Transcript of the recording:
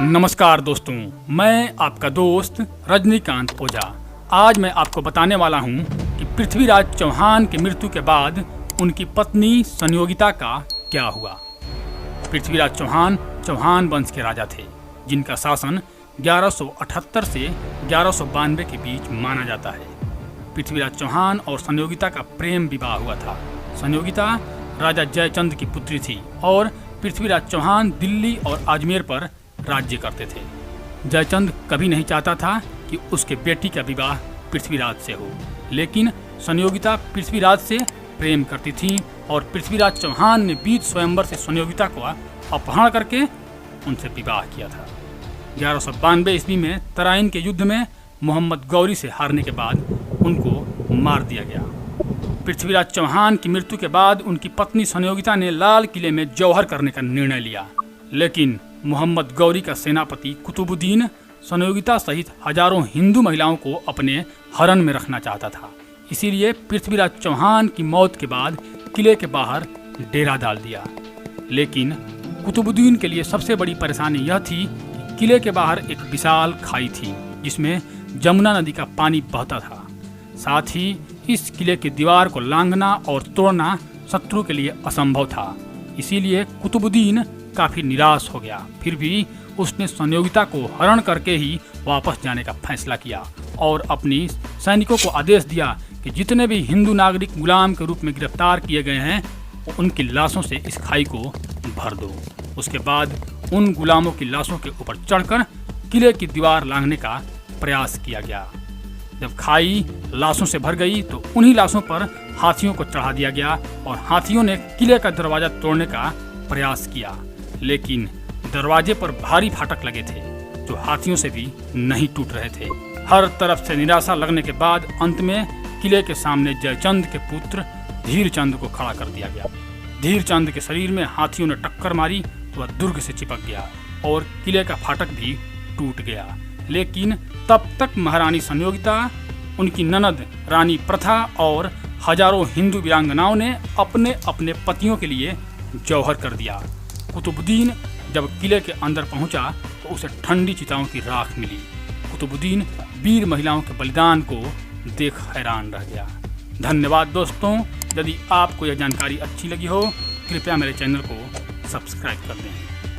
नमस्कार दोस्तों, मैं आपका दोस्त रजनीकांत ओझा। आज मैं आपको बताने वाला हूं कि पृथ्वीराज चौहान की मृत्यु के बाद उनकी पत्नी संयोगिता का क्या हुआ। पृथ्वीराज चौहान चौहान वंश के राजा थे, जिनका शासन 1178 से 1192 के बीच माना जाता है। पृथ्वीराज चौहान और संयोगिता का प्रेम विवाह हुआ था। संयोगिता राजा जयचंद की पुत्री थी और पृथ्वीराज चौहान दिल्ली और अजमेर पर राज्य करते थे। जयचंद कभी नहीं चाहता था कि उसके बेटी का विवाह पृथ्वीराज से हो, लेकिन संयोगिता पृथ्वीराज से प्रेम करती थी और पृथ्वीराज चौहान ने बीच स्वयंवर से संयोगिता को अपहरण करके उनसे विवाह किया था। 1192 ईस्वी में तराइन के युद्ध में मोहम्मद गौरी से हारने के बाद उनको मार दिया गया। पृथ्वीराज चौहान की मृत्यु के बाद उनकी पत्नी संयोगिता ने लाल किले में जौहर करने का निर्णय लिया, लेकिन मोहम्मद गौरी का सेनापति कुतुबुद्दीन संयोगिता सहित हजारों हिंदू महिलाओं को अपने हरण में रखना चाहता था। इसीलिए पृथ्वीराज चौहान की मौत के बाद किले के बाहर डेरा डाल दिया। लेकिन कुतुबुद्दीन के लिए सबसे बड़ी परेशानी यह थी कि किले के बाहर एक विशाल खाई थी, जिसमें जमुना नदी का पानी बहता था। साथ ही इस किले की दीवार को लांघना और तोड़ना शत्रु के लिए असंभव था। इसीलिए कुतुबुद्दीन काफी निराश हो गया। फिर भी उसने संयोगिता को हरण करके ही वापस जाने का फैसला किया और अपनी सैनिकों को आदेश दिया कि जितने भी हिंदू नागरिक गुलाम के रूप में गिरफ्तार किए गए हैं, उनकी लाशों से इस खाई को भर दो। उसके बाद उन गुलामों की लाशों के ऊपर चढ़कर किले की दीवार लांघने का प्रयास किया गया। जब खाई लाशों से भर गई तो उन्हीं लाशों पर हाथियों को चढ़ा दिया गया और हाथियों ने किले का दरवाजा तोड़ने का प्रयास किया, लेकिन दरवाजे पर भारी फाटक लगे थे जो हाथियों से भी नहीं टूट रहे थे। हर तरफ से निराशा लगने के बाद अंत में किले के सामने जयचंद के पुत्र धीरचंद को खड़ा कर दिया गया। धीरचंद के शरीर में हाथियों ने टक्कर मारी तो वह दुर्ग से चिपक गया और किले का फाटक भी टूट गया। लेकिन तब तक महारानी संयोगिता, उनकी ननद रानी प्रथा और हजारों हिंदू वीरांगनाओं ने अपने अपने पतियों के लिए जौहर कर दिया। कुतुबुद्दीन जब किले के अंदर पहुंचा तो उसे ठंडी चिताओं की राख मिली। कुतुबुद्दीन वीर महिलाओं के बलिदान को देख हैरान रह गया। धन्यवाद दोस्तों। यदि आपको यह जानकारी अच्छी लगी हो, कृपया मेरे चैनल को सब्सक्राइब कर दें।